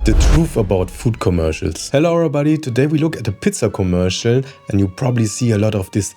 The truth about food commercials. Hello everybody, today we look at a pizza commercial and you probably see a lot of these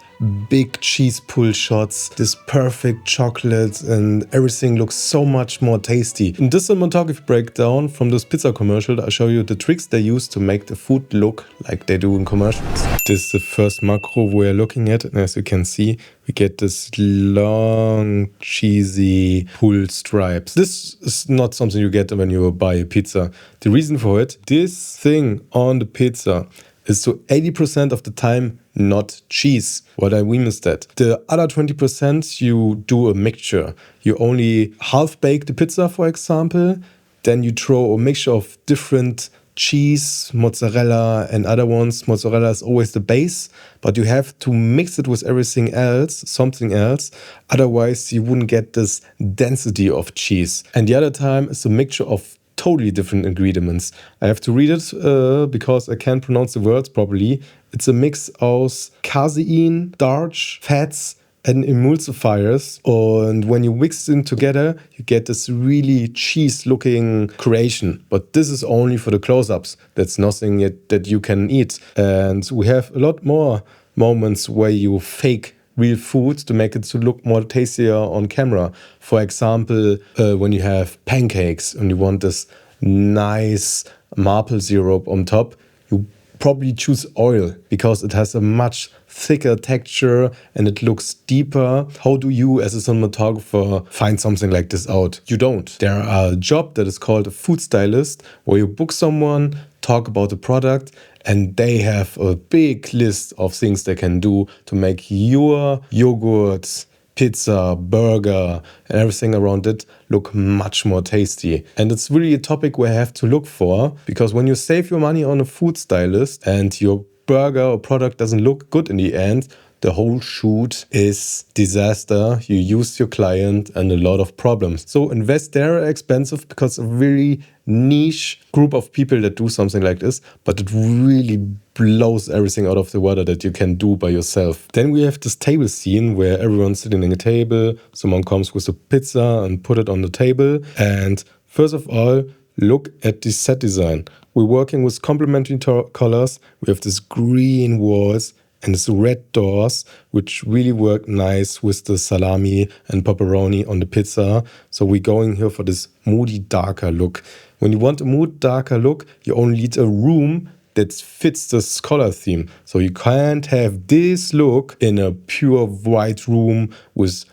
big cheese pull shots, this perfect chocolate, and everything looks so much more tasty. In this cinematography breakdown from this pizza commercial, I show you the tricks they use to make the food look like they do in commercials. This is the first macro we're looking at, and as you can see, we get this long, cheesy pull stripes. This is not something you get when you buy a pizza. The reason for it, this thing on the pizza is so 80% of the time not cheese. What I mean is that the other 20% you do a mixture. You only half bake the pizza, for example, then you throw a mixture of different cheese, mozzarella and other ones. Mozzarella is always the base, but you have to mix it with everything else, something else. Otherwise, you wouldn't get this density of cheese. And the other time is a mixture of totally different ingredients. I have to read it because I can't pronounce the words properly. It's a mix of casein, starch, fats, and emulsifiers, and when you mix them together you get this really cheese looking creation, but this is only for the close-ups. That's nothing yet that you can eat. And we have a lot more moments where you fake real food to make it to look more tastier on camera. For example, when you have pancakes and you want this nice maple syrup on top, you probably choose oil because it has a much thicker texture and it looks deeper. How do you as a cinematographer find something like this out? You don't. There are a job that is called a food stylist where you book someone, talk about the product, and they have a big list of things they can do to make your yogurt, pizza, burger, and everything around it look much more tasty. And it's really a topic we have to look for, because when you save your money on a food stylist and your burger or product doesn't look good in the end, the whole shoot is disaster. You use your client and a lot of problems. So invest there are expensive because a really niche group of people that do something like this, but it really blows everything out of the water that you can do by yourself. Then we have this table scene where everyone's sitting at a table, someone comes with a pizza and put it on the table. And first of all, look at the set design. We're working with complementary colors. We have this green walls and it's red doors, which really work nice with the salami and pepperoni on the pizza. So we're going here for this moody, darker look. When you want a mood darker look, you only need a room that fits this color theme. So you can't have this look in a pure white room with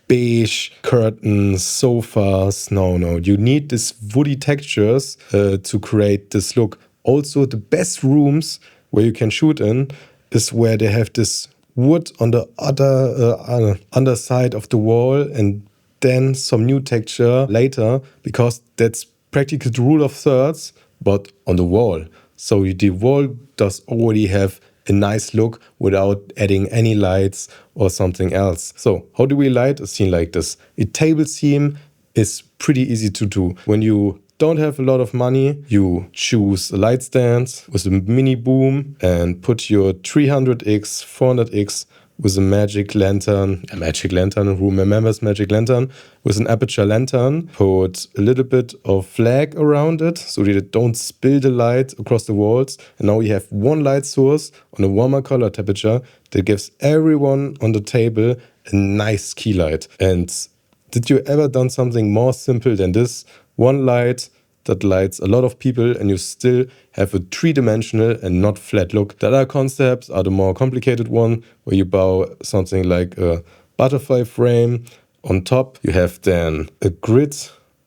beige curtains, sofas. No, you need this woody textures to create this look. Also, the best rooms where you can shoot in is where they have this wood on the other underside of the wall and then some new texture later, because that's practically the rule of thirds, but on the wall. So the wall does already have a nice look without adding any lights or something else. So how do we light a scene like this? A table scene is pretty easy to do. When you don't have a lot of money, you choose a light stand with a mini boom and put your 300x, 400x with a magic lantern, who remembers magic lantern, with an aperture lantern. Put a little bit of flag around it so that it don't spill the light across the walls. And now we have one light source on a warmer color temperature that gives everyone on the table a nice key light. And did you ever done something more simple than this? One light that lights a lot of people and you still have a three-dimensional and not flat look. The other concepts are the more complicated one, where you buy something like a butterfly frame. On top you have then a grid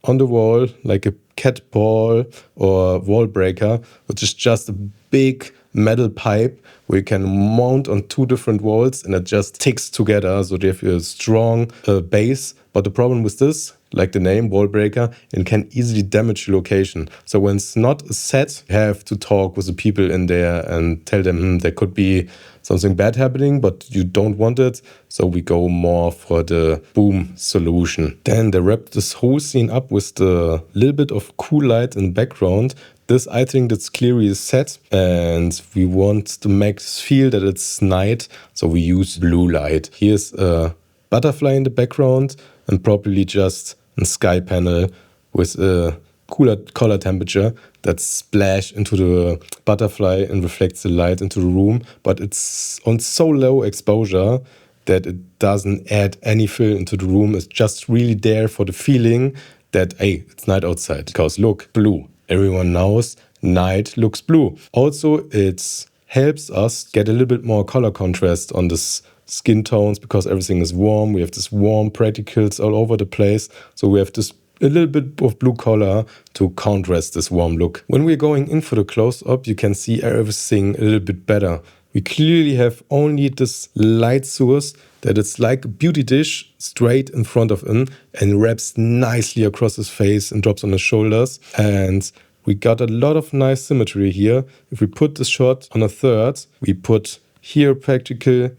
on the wall, like a cat ball or wall breaker, which is just a big metal pipe where you can mount on two different walls and it just ticks together, so they have a strong base. But the problem with this, like the name, wall breaker, it can easily damage the location. So when it's not a set, you have to talk with the people in there and tell them there could be something bad happening, but you don't want it. So we go more for the boom solution. Then they wrap this whole scene up with the little bit of cool light in the background. This, I think, that's clearly set, and we want to make us feel that it's night, so we use blue light. Here's a butterfly in the background and probably just a sky panel with a cooler color temperature that splash into the butterfly and reflects the light into the room, but it's on so low exposure that it doesn't add any fill into the room. It's just really there for the feeling that, hey, it's night outside. Because look, blue. Everyone knows night looks blue. Also, it helps us get a little bit more color contrast on this skin tones because everything is warm. We have this warm particles all over the place. So we have this a little bit of blue color to contrast this warm look. When we're going in for the close-up, you can see everything a little bit better. We clearly have only this light source that it's like a beauty dish straight in front of him and wraps nicely across his face and drops on his shoulders. And we got a lot of nice symmetry here. If we put the shot on a third, we put here practical,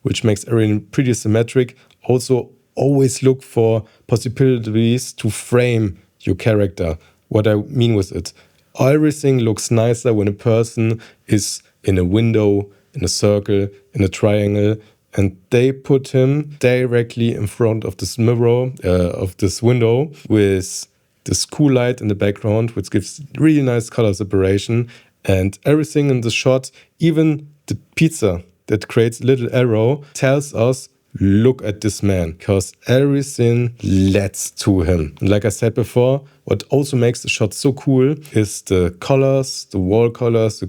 which makes everything pretty symmetric. Also, always look for possibilities to frame your character. What I mean with it, everything looks nicer when a person is in a window, in a circle, in a triangle, and they put him directly in front of this mirror, of this window, with this cool light in the background, which gives really nice color separation. And everything in the shot, even the pizza that creates a little arrow, tells us, look at this man, because everything leads to him. And like I said before, what also makes the shot so cool is the colors, the wall colors, the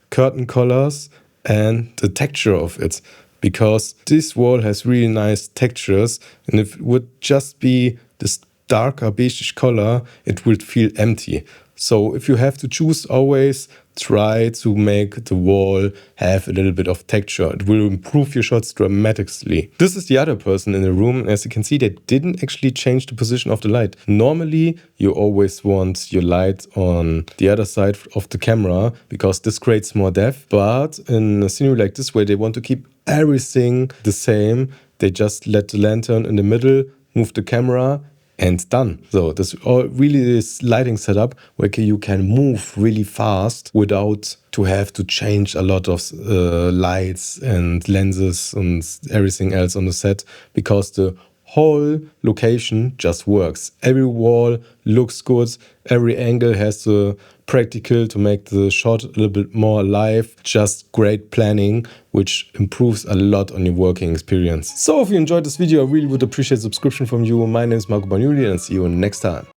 curtain colors, and the texture of it. Because this wall has really nice textures, and if it would just be this darker beige color, it would feel empty. So if you have to choose, always try to make the wall have a little bit of texture. It will improve your shots dramatically. This is the other person in the room. As you can see, they didn't actually change the position of the light. Normally, you always want your light on the other side of the camera because this creates more depth. But in a scenery like this, where they want to keep everything the same, they just let the lantern in the middle, move the camera, and done. So this really is lighting setup where you can move really fast without to have to change a lot of lights and lenses and everything else on the set, because the whole location just works. Every wall looks good. Every angle has the practical to make the shot a little bit more alive. Just great planning, which improves a lot on your working experience. So if you enjoyed this video, I really would appreciate subscription from you. My name is Marco Bagnoli and I'll see you next time.